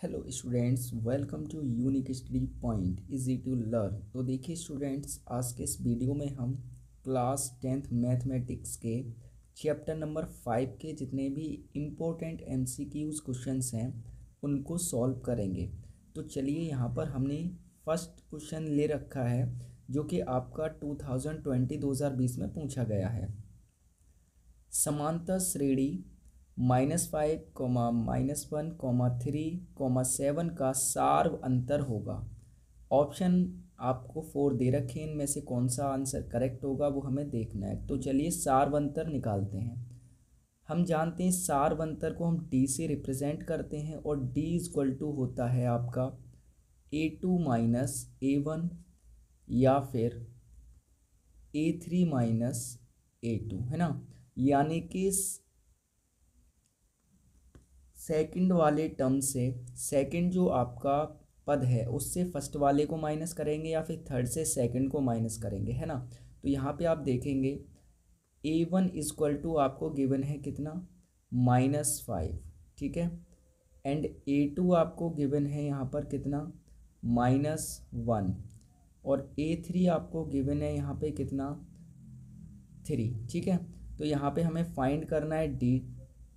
Hello students, welcome to unique study point easy to learn. तो देखिए students, आज के इस वीडियो में हम क्लास 10th मैथमेटिक्स के चैप्टर नंबर 5 के जितने भी इम्पोर्टेंट एमसीक्यूज क्वेश्चंस हैं उनको सॉल्व करेंगे। तो चलिए, यहाँ पर हमने फर्स्ट क्वेश्चन ले रखा है जो कि आपका 2020 में पूछा गया है। समांतर श्रेणी -5, -1, -3, 7 अंतर होगा। ऑप्शन आपको 4 दे रखे हैं, इनमें से कौन सा आंसर करेक्ट होगा वो हमें देखना है। तो चलिए सार्वंतर निकालते हैं। हम जानते हैं सार्वंतर को हम डी से रिप्रेजेंट करते हैं और डी इक्वल टू होता है आपका A2 माइनस A1 या फिर A3 माइनस A2, है ना। यानी कि सेकंड वाले टर्म से सेकंड जो आपका पद है उससे फर्स्ट वाले को माइनस करेंगे या फिर थर्ड से सेकंड को माइनस करेंगे, है ना। तो यहाँ पे आप देखेंगे A1 इक्वल टू आपको गिवन है कितना, -5, ठीक है। एंड A2 आपको गिवन है यहाँ पर कितना, -1, और A3 आपको गिवन है यहाँ पे कितना, 3, ठीक है। तो यहाँ पे हमें फाइंड करना है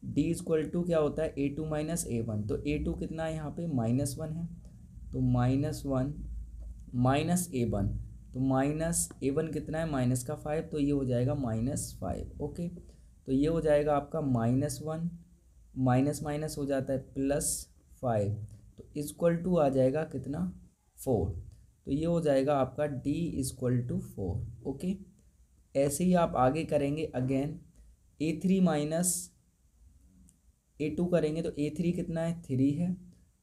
डी इक्वल टू क्या होता है A2 माइनस A1। तो A2 कितना है यहाँ पे, -1 है, तो -1 माइनस A1, तो -A1 कितना है, -5, तो ये हो जाएगा -5। ओके, तो ये हो जाएगा आपका -1 माइनस माइनस हो जाता है +5, तो इक्वल टू आ जाएगा कितना, 4। तो ये हो जाएगा आपका D इक्वल टू 4। ओके, ऐसे ही आप आगे करेंगे। अगेन A3 माइनस A2 करेंगे तो A3 कितना है, 3 है,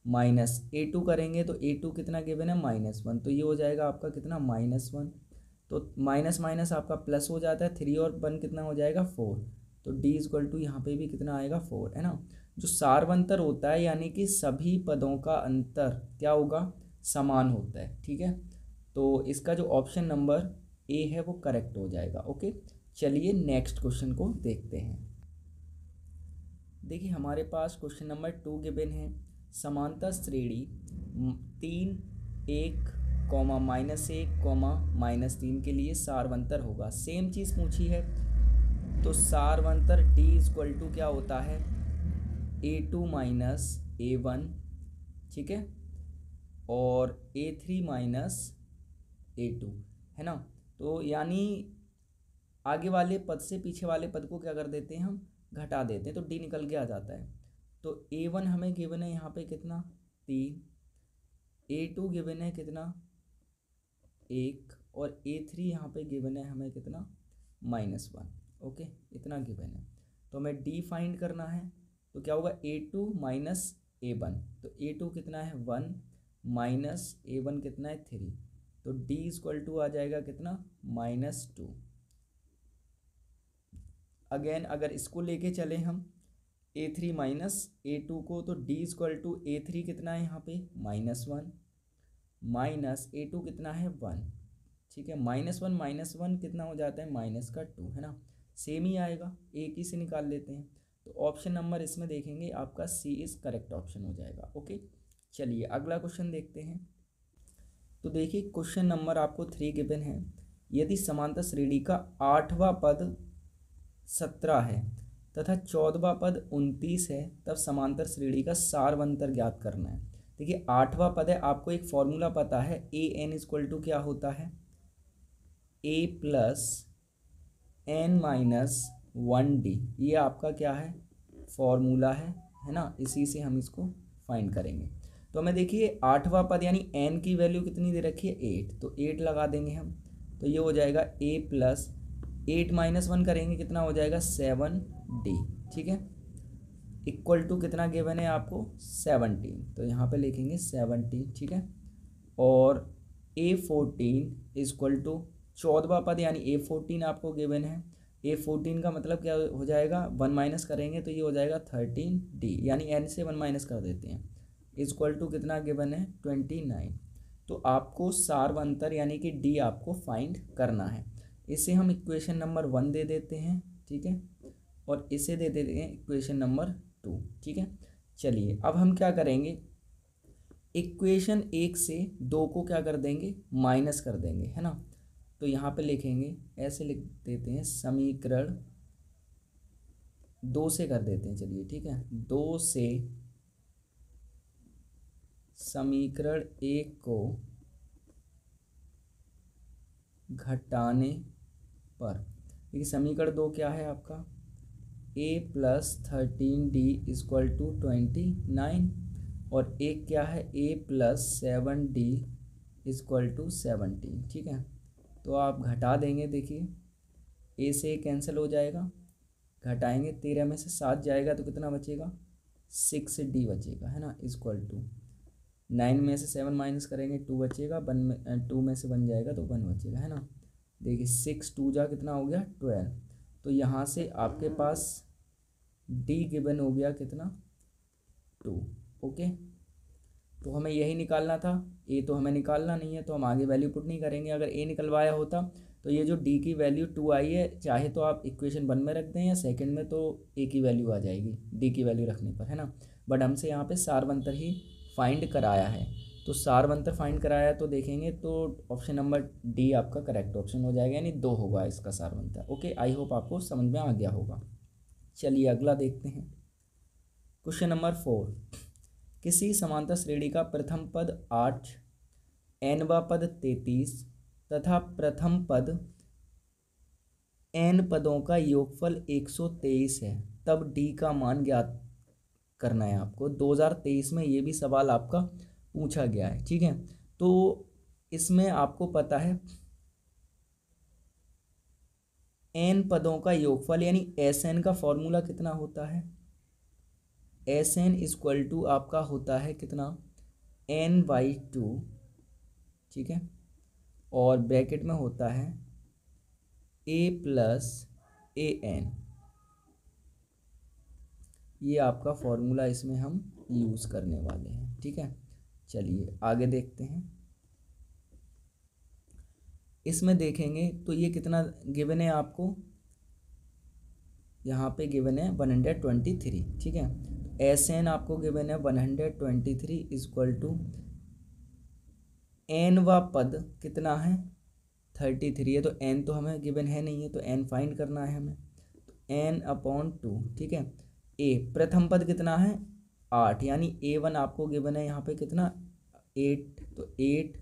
माइनस A2 करेंगे तो A2 कितना गिवन है, -1, तो ये हो जाएगा आपका कितना, -1। तो माइनस माइनस आपका प्लस हो जाता है, 3 और 1 कितना हो जाएगा, 4। तो D इक्वल टू यहाँ पे भी कितना आएगा, 4, है ना। जो सार्वंतर होता है यानी कि सभी पदों का अंतर क्या होगा, समान होता है, ठीक है। तो इसका जो ऑप्शन नंबर ए है वो करेक्ट हो जाएगा। ओके, चलिए नेक्स्ट क्वेश्चन को देखते हैं। देखिए हमारे पास क्वेश्चन नंबर 2 गिवन है। समांतर श्रेणी 3, 1, -1, -3 के लिए सार्वंतर होगा। सेम चीज़ पूछी है, तो सार्वंतर D इक्वल टू क्या होता है, A2 माइनस A1, ठीक है, और A3 माइनस A2, है ना। तो यानी आगे वाले पद से पीछे वाले पद को क्या कर देते हैं, हम घटा देते हैं, तो D निकल के आ जाता है। तो A1 हमें गिवन है यहाँ पे कितना, 3, A2 गिवन है कितना, 1, और A3 यहाँ पे गिवन है हमें कितना, -1। ओके, इतना गिवन है, तो हमें D फाइंड करना है। तो क्या होगा, A2 माइनस A1, तो A2 कितना है, 1, माइनस A1 कितना है, 3, तो D इक्वल टू आ जाएगा कितना, -2। अगेन अगर इसको लेके चले हम A3 माइनस A2 को, तो D इक्वल टू A3 कितना है यहाँ पे, -1, माइनस A2 कितना है, 1, ठीक है। -1 कितना हो जाता है, -2, है ना। सेम ही आएगा, एक ही से निकाल लेते हैं। तो ऑप्शन नंबर इसमें देखेंगे आपका C इज करेक्ट ऑप्शन हो जाएगा। ओके, चलिए अगला क्वेश्चन देखते हैं। तो देखिए क्वेश्चन नंबर आपको 3 गिवन है। यदि समांतर श्रेणी का 8वां पद 17 है तथा 14वां पद 29 है, तब समांतर श्रेणी का सार्वंतर ज्ञात करना है। देखिए 8वां पद है, आपको एक फॉर्मूला पता है, AN इक्वल टू क्या होता है, A plus N minus 1D। ये आपका क्या है, फॉर्मूला है ना। इसी से हम इसको फाइंड करेंगे। तो हमें देखिए 8वां पद यानी N की वैल्यू कितनी दे रखी है, 8, तो 8 लगा देंगे हम। तो ये हो जाएगा A प्लस 8 माइनस 1 करेंगे कितना हो जाएगा, 7D, ठीक है, इक्वल टू कितना गिवन है आपको, 17, तो यहाँ पे लिखेंगे 17, ठीक है। और A14 इक्वल टू 14वां पद यानी A14 आपको गिवन है। A14 का मतलब क्या हो जाएगा, 1 माइनस करेंगे तो ये हो जाएगा 13D, यानी N से 1 माइनस कर देते हैं, इक्वल टू कितना गिवन है, 29। तो आपको सार्वंतर यानी कि D आपको फाइंड करना है। इसे हम इक्वेशन नंबर 1 दे देते हैं, ठीक है, और इसे दे देते हैं इक्वेशन नंबर 2, ठीक है। चलिए अब हम क्या करेंगे, इक्वेशन 1 से 2 को क्या कर देंगे, माइनस कर देंगे, है ना। तो यहाँ पे लिखेंगे, ऐसे लिख देते हैं, समीकरण 2 से कर देते हैं, चलिए ठीक है। 2 से समीकरण 1 को घटाने पर, देखिए समीकरण 2 क्या है आपका, a+13d = 29 और एक क्या है, a+7d = 17, ठीक है। तो आप घटा देंगे, देखिए ए से कैंसिल हो जाएगा, घटाएंगे 13 में से 7 जाएगा तो कितना बचेगा, 6d बचेगा, है ना, = 9 में से 7 माइनस करेंगे 2 बचेगा, 2 में से 1 जाएगा तो 1 बचेगा, है ना। देखिए 6 2 जा कितना हो गया, 12। तो यहाँ से आपके पास डी गिवन हो गया कितना, 2। ओके, तो हमें यही निकालना था, ए तो हमें निकालना नहीं है तो हम आगे वैल्यू पुट नहीं करेंगे। अगर ए निकलवाया होता तो ये जो डी की वैल्यू 2 आई है, चाहे तो आप इक्वेशन 1 में रख दें या सेकंड में, तो ए की वैल्यू आ जाएगी डी की वैल्यू रखने पर, है ना। बट हमसे यहाँ पे सारवंतर ही फाइंड कराया है, तो सारवंतर फाइंड कराया तो देखेंगे तो ऑप्शन नंबर डी आपका करेक्ट ऑप्शन हो जाएगा, यानी 2 होगा इसका सारवंतर। ओके, आई होप आपको समझ में आ गया होगा। चलिए अगला देखते हैं, क्वेश्चन नंबर 4। किसी समांतर श्रेणी का प्रथम पद 8, nवा पद 33 तथा प्रथम पद n पदों का योगफल 123 है, तब d का मान ज्ञात करना है आपको। 2023 में ये भी सवाल आपका पूछा गया है, ठीक है। तो इसमें आपको पता है n पदों का योगफल यानी Sn का फॉर्मूला कितना होता है, Sn = आपका होता है कितना, n/2, ठीक है, और ब्रैकेट में होता है a+an, ये आपका फॉर्मूला इसमें हम यूज़ करने वाले हैं, ठीक है। चलिए आगे देखते हैं, इसमें देखेंगे तो ये कितना गिवन है आपको, यहाँ पे गिवन है 123, ठीक है। Sn आपको गिवन है 123 = nवा पद कितना है, 33 है, तो n तो हमें गिवन है नहीं है, तो n फाइंड करना है हमें, तो n/2, ठीक है। a प्रथम पद कितना है, 8, यानी a1 आपको गिवन है यहाँ पे कितना, 8, तो 8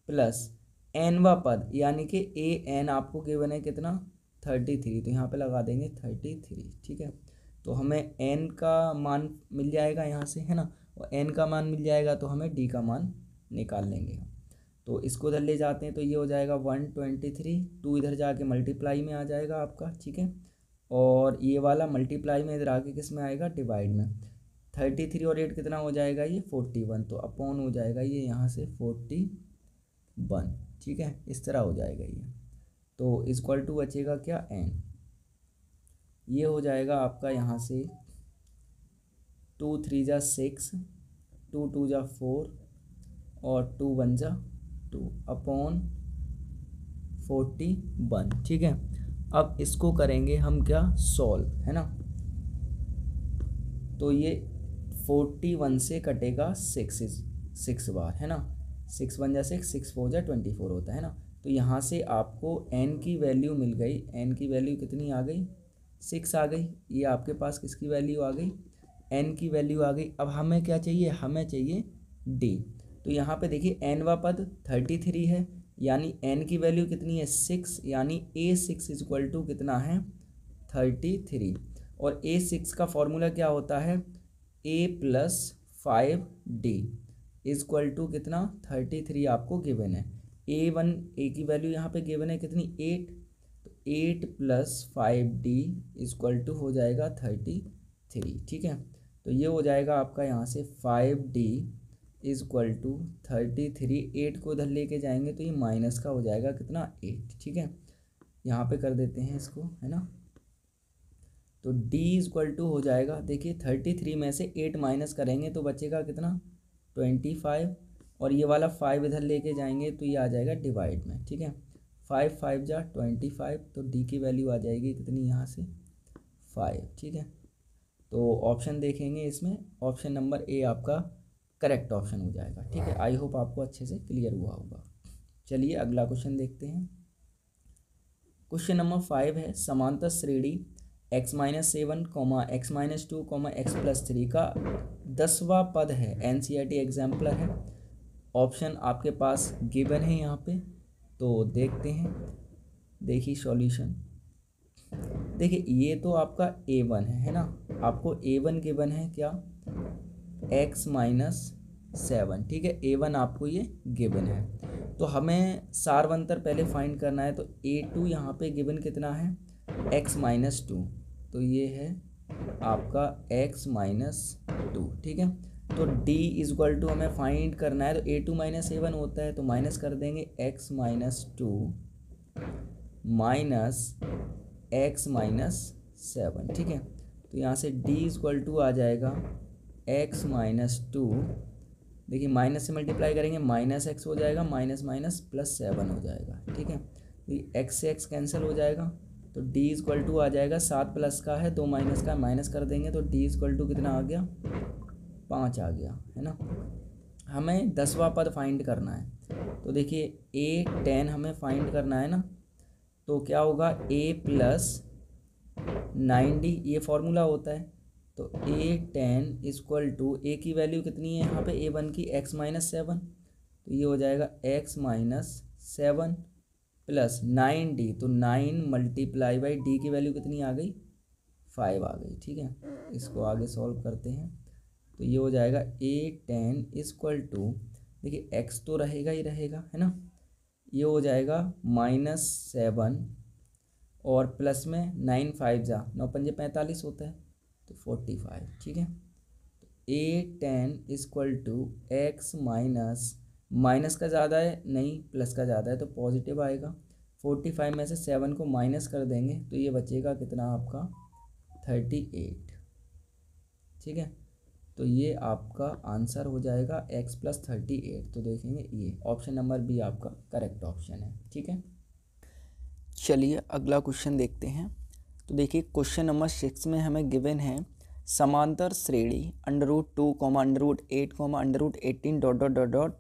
प्लस nवा पद यानी कि an आपको गिवन है कितना, 33, तो यहाँ पे लगा देंगे 33, ठीक है। तो हमें n का मान मिल जाएगा यहाँ से, है ना, और n का मान मिल जाएगा तो हमें d का मान निकाल लेंगे। तो इसको इधर ले जाते हैं तो ये हो जाएगा 123, 2 इधर जाके मल्टीप्लाई में आ जाएगा आपका, ठीक है, और ये वाला मल्टीप्लाई में इधर आके किस में आएगा, डिवाइड में। 33 और 8 कितना हो जाएगा, ये 41, तो अपॉन हो जाएगा ये यहाँ से 41, ठीक है, इस तरह हो जाएगा ये। तो = बचेगा क्या, n, ये हो जाएगा आपका यहाँ से 2 3 जा 6, 2 2 जा 4 और 2 1 जा 2 अपॉन 41, ठीक है। अब इसको करेंगे हम क्या, सॉल्व, है ना। तो ये 41 से कटेगा 6 बार, है ना, 6 1 जा 6, 6 4 जा 24 होता है ना। तो यहाँ से आपको n की वैल्यू मिल गई, n की वैल्यू कितनी आ गई, 6 आ गई। ये आपके पास किसकी वैल्यू आ गई, n की वैल्यू आ गई। अब हमें क्या चाहिए, हमें चाहिए d। तो यहाँ पे देखिए nवा पद 33 है, यानी n की वैल्यू कितनी है, 6, यानी a6 = कितना है, 33, और a6 का फॉर्मूला क्या होता है, a+5d = कितना, 33 आपको गिवन है। a की वैल्यू यहाँ पे गिवन है कितनी, 8, तो 8 + 5d = हो जाएगा 33, ठीक है। तो ये हो जाएगा आपका यहाँ से 5d = 33, 8 को उधर लेके जाएंगे तो ये माइनस का हो जाएगा कितना, 8, ठीक है। यहाँ पे कर देते हैं इसको, है ना। तो d = हो जाएगा, देखिए 33 में से 8 माइनस करेंगे तो बचेगा कितना, 25, और ये वाला 5 इधर लेके जाएंगे तो ये आ जाएगा डिवाइड में, ठीक है। 5 5 जा 25, तो d की वैल्यू आ जाएगी कितनी, यहाँ से 5, ठीक है। तो ऑप्शन देखेंगे इसमें, ऑप्शन नंबर ए आपका करेक्ट ऑप्शन हो जाएगा। ठीक है, आई होप आपको अच्छे से क्लियर हुआ होगा। चलिए अगला क्वेश्चन देखते हैं। क्वेश्चन नंबर 5 है, समांतर श्रेणी x-7, x-2, x+3 का 10वां पद है, NCERT एग्जाम्पलर है। ऑप्शन आपके पास गिवन है यहाँ पे, तो देखते हैं। देखिए सॉल्यूशन, देखिए ये तो आपका A1 है ना, आपको A1 गिवन है क्या, x-7। ठीक है, A1 आपको ये गिवन है, तो हमें सारवंतर पहले फाइंड करना है। तो A2 यहाँ पे गिवन कितना है, x-2, तो ये है आपका x-2। ठीक है, तो D इजक्वल टू हमें फाइंड करना है, तो A2 - A1 होता है, तो माइनस कर देंगे x-2 माइनस x-7। ठीक है, तो यहाँ से D इजक्वल टू आ जाएगा x-2, देखिए माइनस से मल्टीप्लाई करेंगे माइनस x हो जाएगा, माइनस माइनस +7 हो जाएगा। ठीक है, तो x से x कैंसिल हो जाएगा, तो D इजक्वल टू आ जाएगा 7 प्लस का है 2 माइनस का, माइनस कर देंगे तो D इजक्वल टू कितना आ गया, 5 आ गया, है ना। हमें 10वां पद फाइंड करना है, तो देखिए A10 हमें फाइंड करना है ना, तो क्या होगा A + 9D, ये फॉर्मूला होता है। तो A10 इक्वल टू A की वैल्यू कितनी है यहाँ पे, A1 की x-7, तो ये हो जाएगा x-7 प्लस 9D, तो 9 मल्टीप्लाई बाई D की वैल्यू कितनी आ गई, 5 आ गई। ठीक है, इसको आगे सॉल्व करते हैं, तो ये हो जाएगा A10 इक्वल टू, देखिए x तो रहेगा ही रहेगा, है ना, ये हो जाएगा -7 और प्लस में 9 5 जा 9 पंजे 45 होता है, तो 45। ठीक है, तो A10 equal to x minus का ज़्यादा है नहीं, प्लस का ज़्यादा है, तो पॉजिटिव आएगा। 45 में से 7 को माइनस कर देंगे, तो ये बचेगा कितना आपका 38। ठीक है, तो ये आपका आंसर हो जाएगा x + 38। तो देखेंगे ये ऑप्शन नंबर बी आपका करेक्ट ऑप्शन है। ठीक है, चलिए अगला क्वेश्चन देखते हैं। तो देखिए क्वेश्चन नंबर 6 में हमें गिवन है, समांतर श्रेणी √2, √8, √18 ...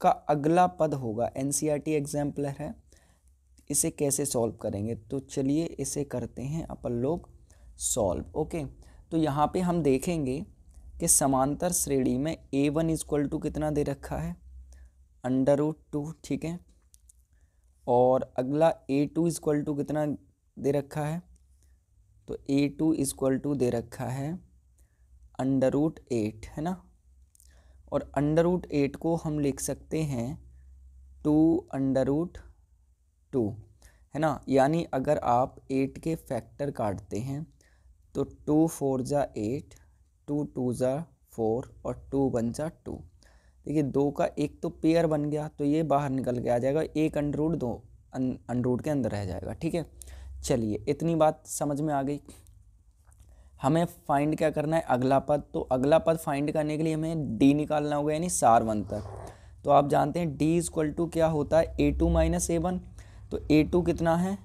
का अगला पद होगा, NCERT एग्जाम्पलर है। इसे कैसे सॉल्व करेंगे, तो चलिए इसे करते हैं अपन लोग सॉल्व। ओके, तो यहाँ पे हम देखेंगे कि समांतर श्रेणी में A1 इक्वल टू कितना दे रखा है, √2। ठीक है, और अगला A2 इक्वल टू कितना दे रखा है, तो A2 इक्वल टू दे रखा है √8, है ना। और √8 को हम लिख सकते हैं 2√2, है ना। यानी अगर आप 8 के फैक्टर काटते हैं तो 2 4 जा 8, 2 2 जा 4 और 2 1 जा 2। देखिए 2 का एक तो पेयर बन गया, तो ये बाहर निकल के आ जाएगा, एक √2 √2 के अंदर रह जाएगा। ठीक है, चलिए इतनी बात समझ में आ गई। हमें फाइंड क्या करना है, अगला पद। तो अगला पद फाइंड करने के लिए हमें D निकालना होगा, यानी सारवंतर। तो आप जानते हैं D इक्वल टू क्या होता है, A2 - A1। तो A2 कितना है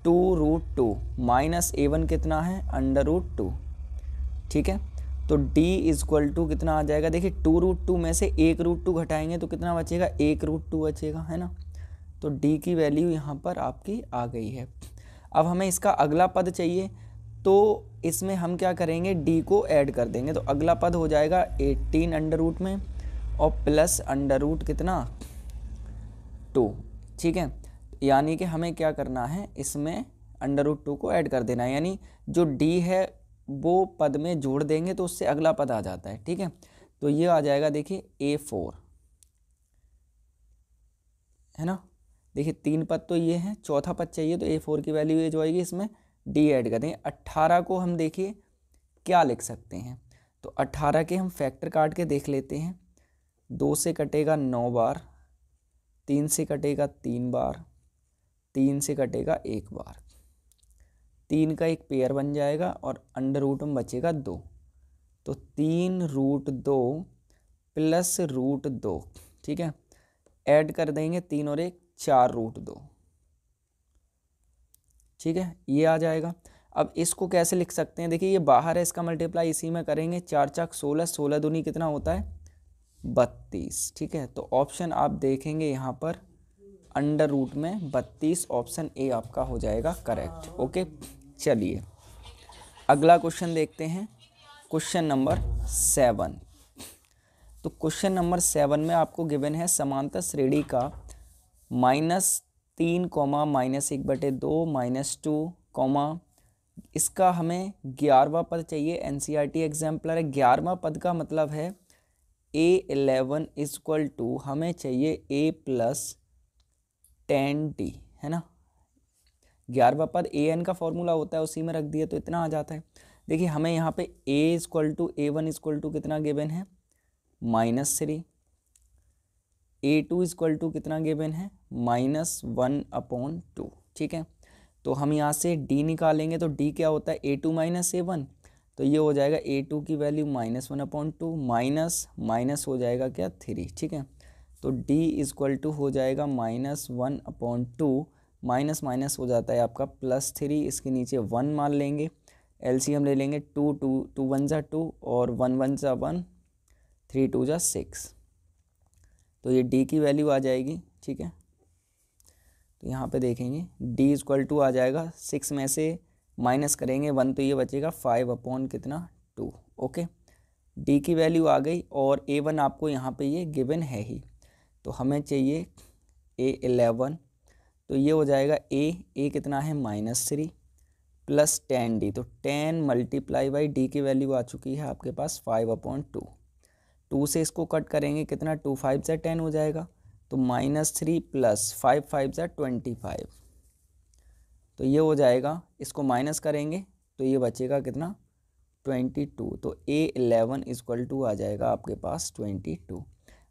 2√2 माइनस A1 कितना है √2। ठीक है, तो D इक्वल टू कितना आ जाएगा, देखिए 2√2 में से 1√2 घटाएंगे तो कितना बचेगा, 1√2 बचेगा, है ना। तो D की वैल्यू यहाँ पर आपकी आ गई है। अब हमें इसका अगला पद चाहिए, तो इसमें हम क्या करेंगे, D को ऐड कर देंगे, तो अगला पद हो जाएगा 18 में और प्लस √ कितना 2। ठीक है, यानी कि हमें क्या करना है, इसमें √2 को ऐड कर देना है, यानी जो D है वो पद में जोड़ देंगे तो उससे अगला पद आ जाता है। ठीक है, तो ये आ जाएगा, देखिए A4, है ना। देखिए 3 पद तो ये हैं, चौथा पद चाहिए, तो A4 की वैल्यू ये जो आएगी, इसमें D ऐड कर देंगे। 18 को हम देखिए क्या लिख सकते हैं, तो 18 के हम फैक्टर काट के देख लेते हैं। 2 से कटेगा 9 बार, 3 से कटेगा 3 बार, 3 से कटेगा 1 बार, 3 का एक पेयर बन जाएगा और √ में बचेगा 2, तो 3√2 प्लस √2। ठीक है, ऐड कर देंगे 3 और 1 4√2। ठीक है, ये आ जाएगा। अब इसको कैसे लिख सकते हैं, देखिए ये बाहर है, इसका मल्टीप्लाई इसी में करेंगे, 4 × 16, 16 दूनी कितना होता है 32। ठीक है, तो ऑप्शन आप देखेंगे यहाँ पर अंडर रूट में 32, ऑप्शन ए आपका हो जाएगा करेक्ट। ओके, चलिए अगला क्वेश्चन देखते हैं, क्वेश्चन नंबर 7। तो क्वेश्चन नंबर 7 में आपको गिवन है समांतर श्रेणी का -3, -1/2, -2, इसका हमें 11वां पद चाहिए। एनसीईआरटी एग्जाम्पलर है। 11वां पद का मतलब है A11 इक्वल टू हमें चाहिए A+10D, है ना। 11वां पद an का फॉर्मूला होता है, उसी में रख दिया तो इतना आ जाता है। देखिए हमें यहाँ पे A=A1 इक्वल टू कितना गिवन है -3, A2 इक्वल टू कितना गिवन है -1/2। ठीक है, तो हम यहाँ से D निकालेंगे तो D क्या होता है A2 - A1, तो ये हो जाएगा A2 की वैल्यू -1/2 माइनस हो जाएगा क्या 3। ठीक है, तो D इक्वल टू हो जाएगा -1/2, माइनस हो जाता है आपका +3, इसके नीचे 1 मान लेंगे, एलसीएम ले लेंगे 2 1 = 2 और 1 1 = 1, 3 2 = 6, तो ये D की वैल्यू आ जाएगी। ठीक है, तो यहाँ पे देखेंगे D इक्वल टू आ जाएगा 6 में से माइनस करेंगे 1 तो ये बचेगा 5/2। ओके, D की वैल्यू आ गई और A1 आपको यहाँ पे ये गिवन है ही, तो हमें चाहिए A11, तो ये हो जाएगा A कितना है -3 + 10D, तो 10 × D की वैल्यू आ चुकी है आपके पास 5/2। 2 से इसको कट करेंगे कितना 2 5 × 10 हो जाएगा, तो -3 + 5 5 × 25, तो ये हो जाएगा, इसको माइनस करेंगे तो ये बचेगा कितना 22, तो A11 इक्वल टू आ जाएगा आपके पास 22।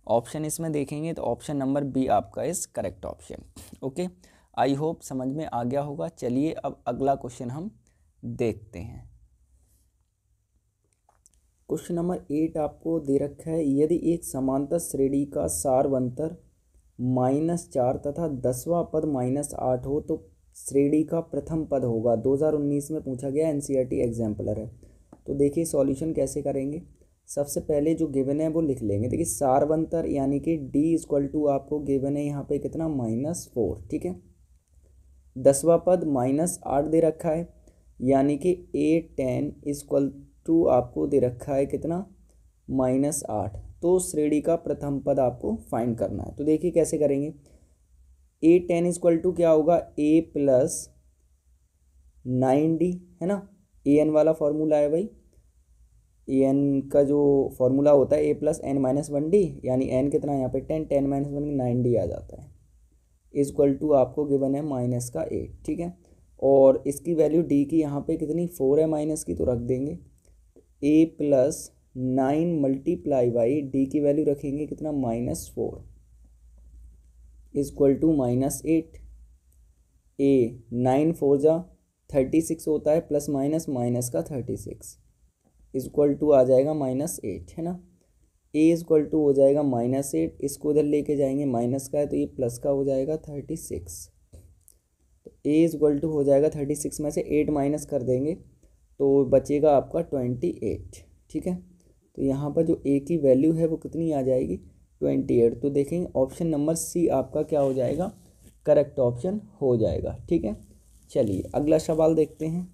ऑप्शन इसमें देखेंगे तो ऑप्शन नंबर बी आपका इस correct option. Okay, I hope समझ में आ गया होगा। चलिए अब अगला क्वेश्चन हम देखते हैं। क्वेश्चन नंबर 8 आपको दे रखा है, यदि एक समांतर श्रेणी का सारवंतर -4 तथा 10वां पद -8 हो तो श्रेणी का प्रथम पद होगा। 2019 में पूछा गया, एनसीईआरटी एग्जाम्पलर है। तो देखिए सॉल्यूशन कैसे करेंगे। सबसे पहले जो गिवन है वो लिख लेंगे। देखिए सारवंतर यानी कि D इक्वल टू आपको गिवन है यहाँ पे कितना -4। ठीक है, 10वां पद -8 दे रखा है, यानी कि A10 इक्वल टू आपको दे रखा है कितना -8, तो श्रेणी का प्रथम पद आपको फाइंड करना है। तो देखिए कैसे करेंगे। A10 इक्वल टू क्या होगा A+9D, है ना। an वाला फॉर्मूला है भाई, an का जो फॉर्मूला होता है A+n-1D, यानी n कितना यहाँ पे 10, 10 - 1 9D आ जाता है, इक्वल टू आपको गिवन है -8। ठीक है, और इसकी वैल्यू D की यहाँ पे कितनी 4 है माइनस की, तो रख देंगे A+9 × D की वैल्यू रखेंगे कितना -4 इक्वल टू -8। A9 4 × 36 होता है, प्लस माइनस का 36 इक्वल टू आ जाएगा -8, है ना। A इक्वल टू हो जाएगा -8, इसको उधर लेके जाएंगे माइनस का है तो ये प्लस का हो जाएगा 36, तो A इक्वल टू हो जाएगा 36 में से 8 माइनस कर देंगे तो बचेगा आपका 28। ठीक है, तो यहाँ पर जो A की वैल्यू है वो कितनी आ जाएगी 28। तो देखेंगे ऑप्शन नंबर सी आपका क्या हो जाएगा करेक्ट ऑप्शन हो जाएगा। ठीक है, चलिए अगला सवाल देखते हैं।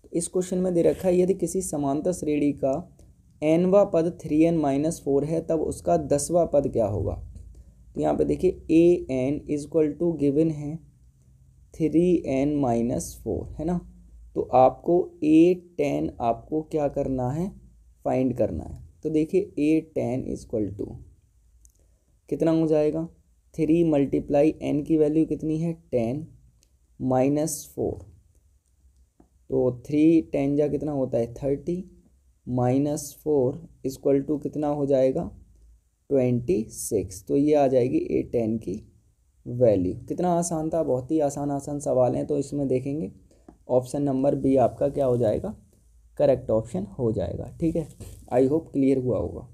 तो इस क्वेश्चन में दे रखा है, यदि किसी समांतर श्रेणी का nवां पद 3n-4 है तब उसका 10वां पद क्या होगा। तो यहाँ पे देखिए an इक्वल टू गिवन है 3n-4, है ना। तो आपको A10 आपको क्या करना है फाइंड करना है। तो देखिए A10 इक्वल टू कितना हो जाएगा 3 × n की वैल्यू कितनी है 10 -4, तो 3 10 जा कितना होता है 30 -4 इक्वल टू कितना हो जाएगा 26। तो ये आ जाएगी A10 की वैल्यू। कितना आसान था, बहुत ही आसान सवाल हैं। तो इसमें देखेंगे ऑप्शन नंबर बी आपका क्या हो जाएगा करेक्ट ऑप्शन हो जाएगा। ठीक है, आई होप क्लियर हुआ होगा।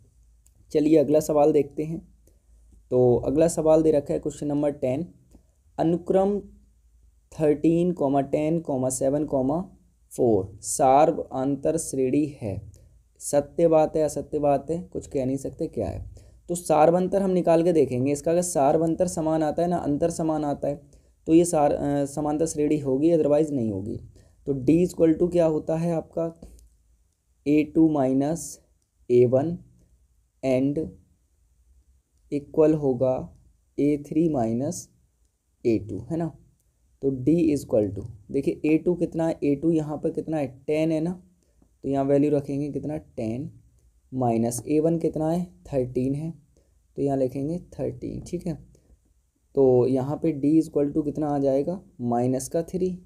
चलिए अगला सवाल देखते हैं। तो अगला सवाल दे रखा है क्वेश्चन नंबर 10, अनुक्रम 13, 10, 7, 4 सार्वआंतर श्रेणी है। सत्य बात है असत्य बात है, कुछ कह नहीं सकते क्या है। तो सारवंतर हम निकाल के देखेंगे इसका, अगर सारवंतर समान आता है ना, अंतर समान आता है, तो ये समांतर श्रेणी होगी, अदरवाइज नहीं होगी। तो D इक्वल टू क्या होता है आपका A2 minus A1 and equal होगा A3 माइनस A2, है ना। तो D इक्वल टू, देखिए A2 कितना है, A2 यहाँ पर कितना है 10 है ना, तो यहाँ वैल्यू रखेंगे कितना 10 माइनस A1 कितना है 13 है, तो यहाँ लिखेंगे 13, ठीक है। तो यहाँ पे D इक्वल टू कितना आ जाएगा -3,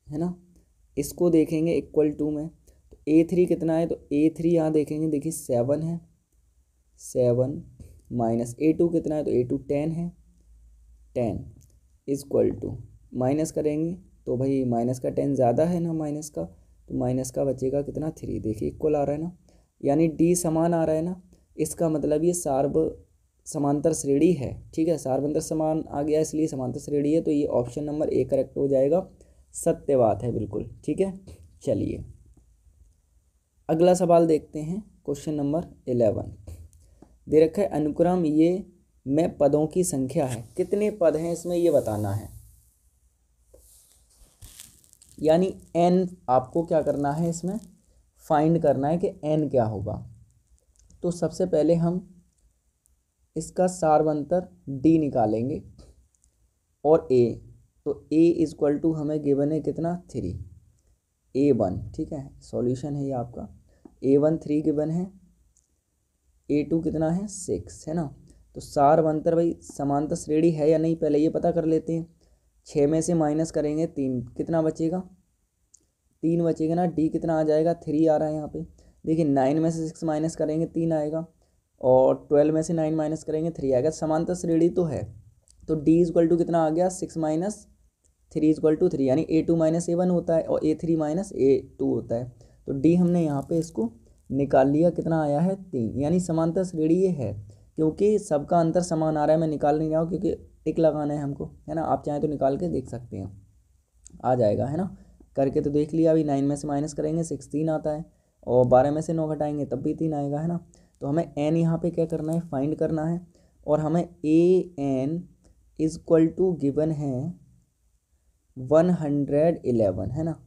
है ना। इसको देखेंगे इक्वल टू में, तो A3 कितना है, तो A3 यहाँ देखेंगे, देखिए 7 है, 7 माइनस A2 कितना है, तो A2 10 है, 10 इक्वल टू माइनस करेंगे तो भाई माइनस का 10 ज़्यादा है ना माइनस का, तो माइनस का बचेगा कितना 3, देखिए इक्वल आ रहा है ना, यानी D समान आ रहा है ना। इसका मतलब ये समांतर श्रेणी है, ठीक है, सार्वंतर समान आ गया इसलिए समांतर श्रेणी है, तो ये ऑप्शन नंबर A करेक्ट हो जाएगा, सत्य बात है बिल्कुल, ठीक है। चलिए अगला सवाल देखते हैं, क्वेश्चन नंबर 11 दे रखा है, अनुक्रम ये में पदों की संख्या है, कितने पद हैं इसमें ये बताना है, यानी n आपको क्या करना है इसमें फाइंड करना है कि n क्या होगा। तो सबसे पहले हम इसका सारवंतर D निकालेंगे और A, तो A इक्वल टू हमें गिवन है कितना 3, A1, ठीक है, सॉल्यूशन है ये आपका, A1 3 गिवन है, A2 कितना है 6, है ना। तो सारवंतर भाई समांतर श्रेणी है या नहीं पहले ये पता कर लेते हैं। 6 में से माइनस करेंगे 3, कितना बचेगा 3 बचेगा ना। D कितना आ जाएगा 3 आ रहा है यहाँ पे, देखिए 9 में से 6 माइनस करेंगे 3 आएगा, और 12 में से 9 माइनस करेंगे 3 आएगा, समांतर श्रेणी तो है। तो D इक्वल टू कितना आ गया 6 माइनस 3 इक्वल टू 3, यानी A2 माइनस A1 होता है और A3 माइनस A2 होता है। तो D हमने यहाँ पे इसको निकाल लिया, कितना आया है 3, यानी समांतर श्रेणी ये है, क्योंकि सबका अंतर समान आ रहा है। मैं निकाल नहीं रहा हूँ क्योंकि टिक लगाना है हमको, है ना, आप चाहें तो निकाल के देख सकते हैं, आ जाएगा, है ना। करके तो देख लिया, अभी 9 में से माइनस करेंगे 16 आता है, और 12 में से 9 घटाएंगे तब भी 3 आएगा, है ना। तो हमें n यहाँ पे क्या करना है फाइंड करना है, और हमें an इक्वल टू गिवन है 111, है ना,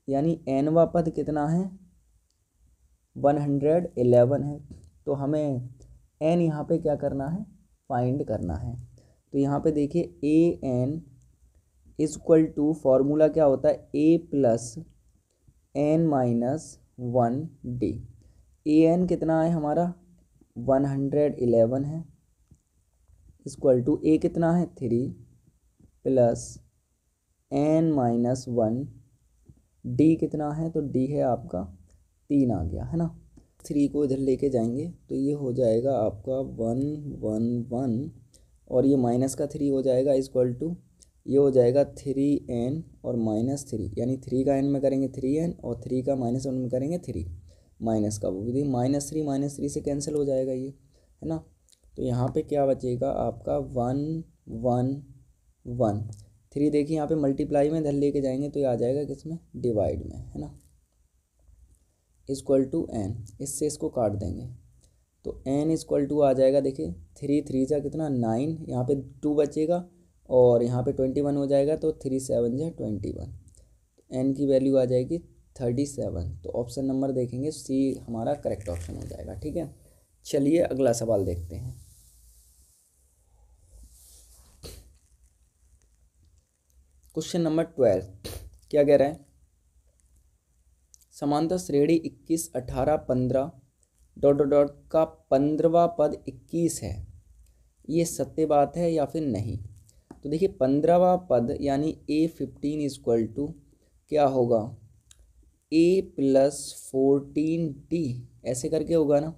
यानी nवा पद कितना है 111 है। तो हमें n यहाँ पे क्या करना है फाइंड करना है। तो यहाँ पे देखिए an इक्वल टू फॉर्मूला क्या होता है a plus n minus 1d। an कितना है हमारा 111 है, इक्वल टू a कितना है 3 प्लस n माइनस 1, d कितना है, तो d है आपका 3 आ गया, है ना। 3 को इधर लेके जाएंगे तो ये हो जाएगा आपका 111, और ये माइनस का 3 हो जाएगा, इक्वल टू ये हो जाएगा 3n और माइनस 3, यानी 3 का n में करेंगे 3n और 3 का माइनस 1 में करेंगे 3, माइनस का वो भी माइनस 3 से कैंसिल हो जाएगा ये, है ना। तो यहाँ पे क्या बचेगा आपका 111, 3 देखिए यहाँ पे मल्टीप्लाई में इधर लेके जाएंगे तो ये आ जाएगा किसमें डिवाइड में, है ना, इक्वल टू n, इससे इसको काट देंगे तो n इक्वल टू आ जाएगा, देखिए 3 3 जा कितना 9, यहाँ पे 2 बचेगा और यहाँ पे 21 हो जाएगा, तो 3 7 जा 21, n की वैल्यू आ जाएगी 37। तो ऑप्शन नंबर देखेंगे C हमारा करेक्ट ऑप्शन हो जाएगा, ठीक है। चलिए अगला सवाल देखते हैं। क्वेश्चन नंबर 12 क्या कह रहा है, समांतर श्रेणी 21 18 15 डॉट डॉट डॉट का 15वां पद 21 है, ये सत्य बात है या फिर नहीं। तो देखिए 15वां पद यानी A15 इक्वल टू क्या होगा A प्लस 14D, ऐसे करके होगा ना।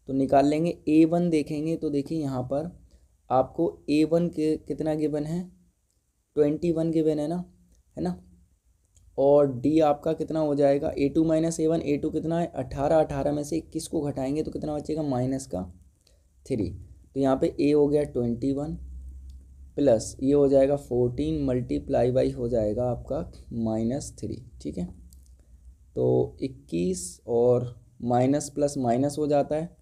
तो निकाल लेंगे A1 देखेंगे तो देखिए यहाँ पर आपको A1 के कितना गिवन है 21 गिवन है ना, है ना, और D आपका कितना हो जाएगा A2 माइनस A1, A2 कितना है 18, 18 में से 21 को घटाएंगे तो कितना बचेगा माइनस का 3। तो यहाँ पे A हो गया 21 प्लस ये हो जाएगा 14 मल्टीप्लाई बाई हो जाएगा आपका -3, ठीक है। तो 21 और माइनस प्लस माइनस हो जाता है,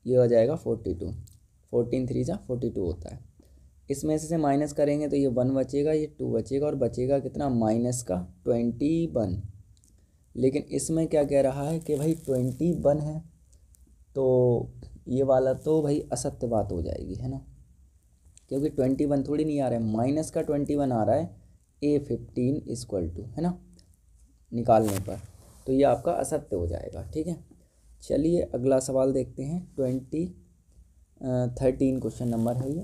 ये हो जाएगा 42, 14 3 जा 42 होता है। इसमें से माइनस करेंगे तो ये 1 बचेगा, ये 2 बचेगा और बचेगा कितना माइनस का 21। लेकिन इसमें क्या कह रहा है कि भाई 21 है, तो ये वाला तो भाई असत्य बात हो जाएगी, है ना, क्योंकि 21 थोड़ी नहीं आ रहा है, माइनस का 21 आ रहा है A15 इक्वल टू, है ना, निकालने पर, तो ये आपका असत्य हो जाएगा। ठीक है, चलिए अगला सवाल देखते हैं। 13 क्वेश्चन नंबर है ये।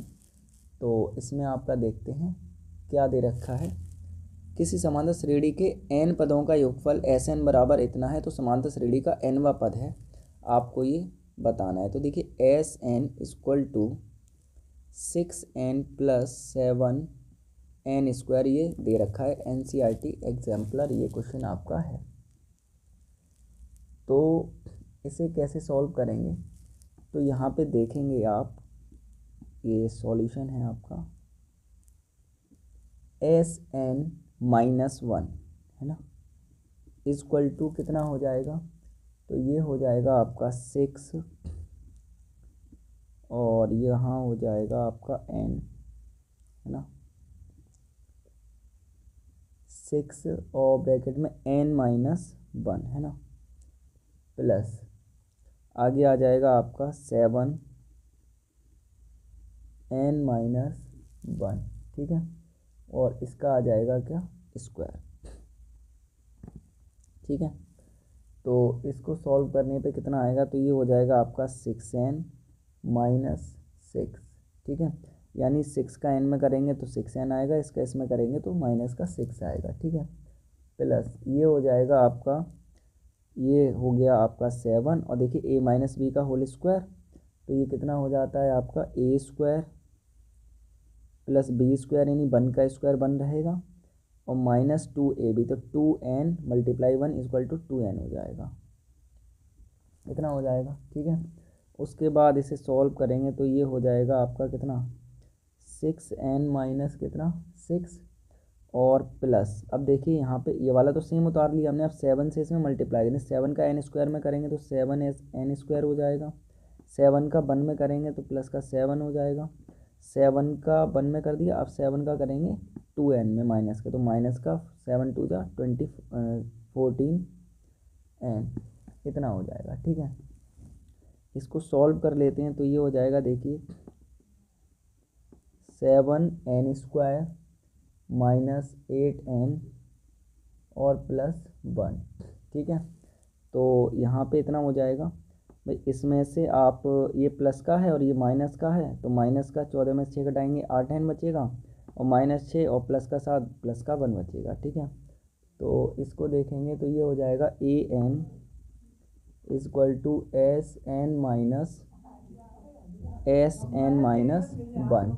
तो इसमें आपका देखते हैं क्या दे रखा है। किसी समांतर श्रेणी के n पदों का योगफल Sn बराबर इतना है, तो समांतर श्रेणी का nवा पद है, आपको ये बताना है। तो देखिए Sn equal to 6n plus 7n square, ये दे रखा है, NCERT एग्जाम्पलर ये क्वेश्चन आपका है। तो इसे कैसे सॉल्व करेंगे, तो यहाँ पे देखेंगे आप, ये सॉल्यूशन है आपका Sn माइनस 1, है ना, इक्वल टू कितना हो जाएगा, तो ये हो जाएगा आपका 6 और यहाँ हो जाएगा आपका n, है ना, 6 और ब्रैकेट में n माइनस 1, है ना, प्लस आगे आ जाएगा आपका 7 n माइनस 1, ठीक है, और इसका आ जाएगा क्या स्क्वायर। ठीक है, तो इसको सॉल्व करने पे कितना आएगा, तो ये हो जाएगा आपका 6n माइनस 6, ठीक है, यानी 6 का n में करेंगे तो 6n आएगा, इसका इसमें करेंगे तो माइनस का 6 आएगा। ठीक है, प्लस ये हो जाएगा आपका, ये हो गया आपका 7 और देखिए a माइनस बी का होल स्क्वायर, तो ये कितना हो जाता है आपका a square plus B square, यानी 1 का स्क्वायर 1 रहेगा, और माइनस 2ab, तो 2n multiply 1 equal to 2n हो जाएगा, इतना हो जाएगा। ठीक है, उसके बाद इसे सॉल्व करेंगे तो ये हो जाएगा आपका कितना 6n माइनस कितना 6 और प्लस, अब देखिए यहाँ पे ये वाला तो सेम उतार लिया हमने, अब 7 से इसमें मल्टीप्लाई करेंगे, 7 का n स्क्वायर में करेंगे तो 7n स्क्वायर हो जाएगा, 7 का 1 में करेंगे तो प्लस का 7 हो जाएगा, 7 का 1 में कर दिया, अब 7 का करेंगे 2n में माइनस का, तो माइनस का 7 2 जा 14n, इतना हो जाएगा। ठीक है, इसको सॉल्व कर लेते हैं तो ये हो जाएगा, देखिए 7n स्क्वायर माइनस 8n और प्लस 1। ठीक है, तो यहाँ पे इतना हो जाएगा भाई, इसमें से आप ये प्लस का है और ये माइनस का है, तो माइनस का 14 में 6 घटाएंगे 8n बचेगा, और माइनस 6 और प्लस का 7 प्लस का 1 बचेगा। ठीक है, तो इसको देखेंगे तो ये हो जाएगा an equal to Sn minus 1,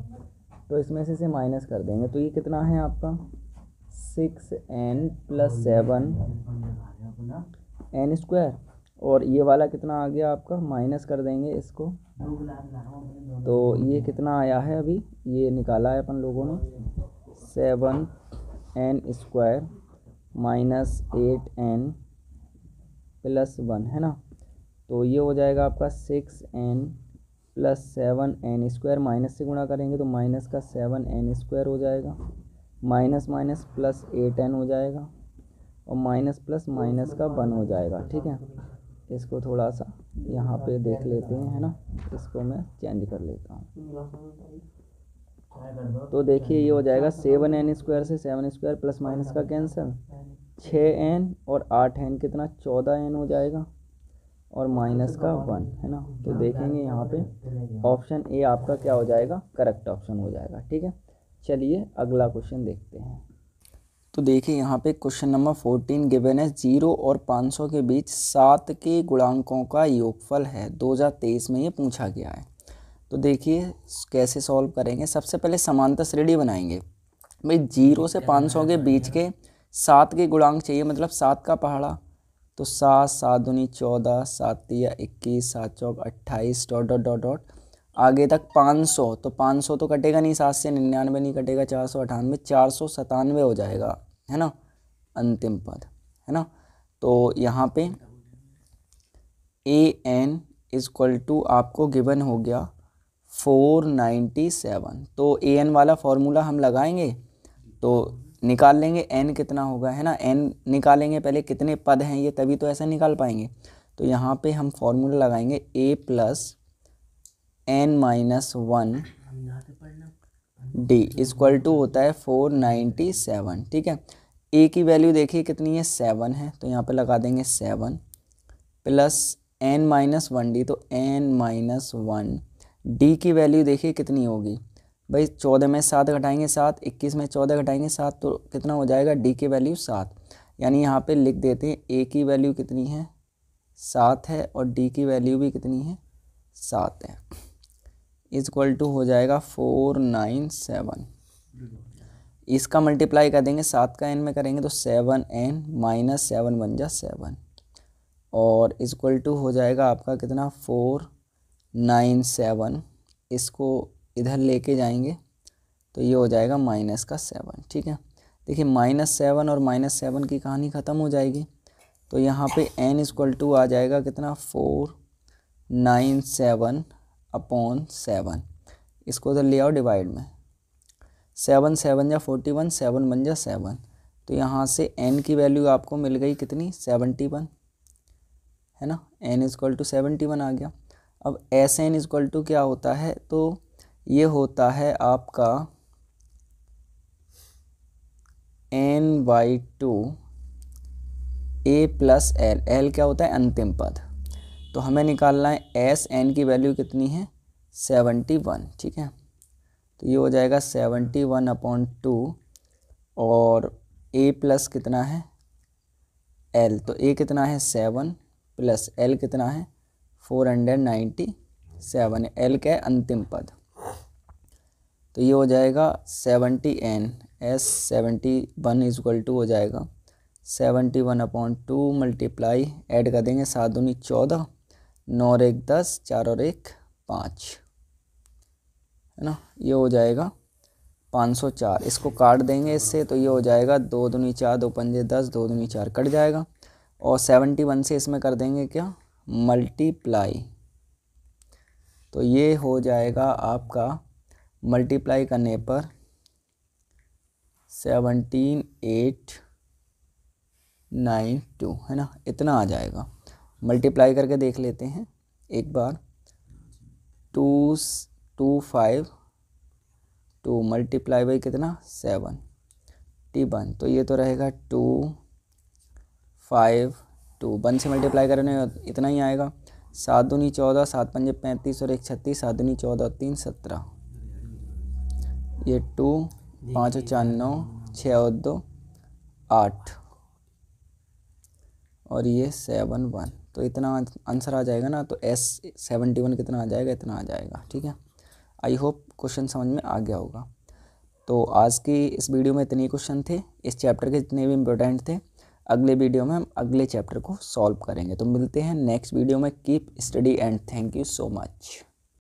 तो इसमें से माइनस कर देंगे, तो ये कितना है आपका 6n प्लस 7n स्क्वायर, और ये वाला कितना आ गया आपका, माइनस कर देंगे इसको, तो ये कितना आया है, अभी ये निकाला है अपन लोगों ने, 7n square minus 8n plus 1, है ना, तो ये हो जाएगा आपका 6n plus 7n square, minus से गुणा करेंगे तो माइनस का 7n स्क्वायर हो जाएगा, माइनस माइनस प्लस 8n हो जाएगा, और माइनस प्लस माइनस का 1 हो जाएगा। ठीक है, इसको थोड़ा सा यहाँ पे देख लेते हैं, है ना, इसको मैं चेंज कर लेता हूँ, तो देखिए ये हो जाएगा 7n स्क्वायर से 7 स्क्वायर प्लस माइनस का कैंसिल, 6n और 8n कितना 14n हो जाएगा, और माइनस का 1, है ना, तो देखेंगे यहाँ पे ऑप्शन ए आपका क्या हो जाएगा, करेक्ट ऑप्शन हो जाएगा। ठीक है, चलिए अगला क्वेश्चन देखते हैं। तो देखिए यहाँ पे क्वेश्चन नंबर 14 गिवन है, 0 और 500 के बीच 7 के गुणांकों का योगफल है, 2023 में ये पूछा गया है। तो देखिए कैसे सॉल्व करेंगे, सबसे पहले समांतर श्रेणी बनाएंगे भाई, 0 से 500 के बीच के 7 के गुणांक चाहिए, मतलब 7 का पहाड़ा, तो 7 7 दूनी 14, 7 तिया 21, 7 चौक 28, डॉट डॉट डॉट डॉट आगे तक 500, तो 500 तो कटेगा नहीं, 7 से 99 नहीं कटेगा, 498, 497 हो जाएगा, है ना, अंतिम पद, है ना, तो यहाँ पे an इक्वल टू आपको गिवन हो गया 497। तो an वाला फॉर्मूला हम लगाएंगे तो निकाल लेंगे n कितना होगा, है ना। n निकालेंगे पहले कितने पद हैं ये, तभी तो ऐसा निकाल पाएंगे। तो यहाँ पे हम फॉर्मूला लगाएंगे a plus n minus 1 D equal to होता है 497। ठीक है, a की वैल्यू देखिए कितनी है, 7 है, तो यहाँ पे लगा देंगे 7 प्लस n माइनस 1 डी, तो n माइनस 1 डी की वैल्यू देखिए कितनी होगी भाई, 14 में 7 घटाएंगे 7, 21 में 14 घटाएंगे 7, तो कितना हो जाएगा, डी की वैल्यू 7। यानी यहाँ पे लिख देते हैं a की वैल्यू कितनी है, 7 है, और डी की वैल्यू भी कितनी है, 7 है। इक्वल टू हो जाएगा 497। इसका मल्टीप्लाई कर देंगे 7 का n में करेंगे तो 7n माइनस 7 बन जा 7, और इक्वल टू हो जाएगा आपका कितना, 497। इसको इधर लेके जाएंगे तो ये हो जाएगा माइनस का 7। ठीक है, देखिए -7 और -7 की कहानी ख़त्म हो जाएगी। तो यहाँ पे n इक्वल टू आ जाएगा कितना, 497 अपॉन 7। इसको उधर ले आओ डिवाइड में, 7 7 जा 41, 7 बन जा 7। तो यहाँ से n की वैल्यू आपको मिल गई कितनी, 71, है ना। n इक्वल टू 71 आ गया। अब Sn इक्वल टू क्या होता है, तो ये होता है आपका n/2 a plus l। l क्या होता है, अंतिम पद। तो हमें निकालना है Sn की वैल्यू कितनी है, 71। ठीक है, तो ये हो जाएगा 71 अपॉन 2, और a प्लस कितना है, l। तो a कितना है 7 प्लस l कितना है 497, l क्या है, अंतिम पद। तो ये हो जाएगा 70n S71 इक्वल टू हो जाएगा 71 अपॉन 2 मल्टीप्लाई, ऐड कर देंगे 7 दूनी 14, 9 और 1 10, 4 और 1 5, है ना। ये हो जाएगा 504। इसको काट देंगे इससे, तो ये हो जाएगा 2 दूनी 4, 2 पंजे 10, 2 दूनी 4 कट जाएगा, और 71 से इसमें कर देंगे क्या, मल्टीप्लाई। तो ये हो जाएगा आपका मल्टीप्लाई करने पर 17892, है ना, इतना आ जाएगा। मल्टीप्लाई करके देख लेते हैं एक बार, 252 मल्टीप्लाई बाई कितना, 71, तो ये तो रहेगा 252, 1 से मल्टीप्लाई करने इतना ही आएगा। 7 दूनी 14, 7 पंजे 35 और 1 36, 7 दूनी 14 और 3 17, ये 2, 5 और 4 9, 6 और 2 8, और ये 71। तो इतना आंसर आ जाएगा ना। तो S71 कितना आ जाएगा, इतना आ जाएगा। ठीक है, आई होप क्वेश्चन समझ में आ गया होगा। तो आज की इस वीडियो में इतने क्वेश्चन थे, इस चैप्टर के जितने भी इम्पोर्टेंट थे। अगले वीडियो में हम अगले चैप्टर को सॉल्व करेंगे। तो मिलते हैं नेक्स्ट वीडियो में। Keep study and thank you so much.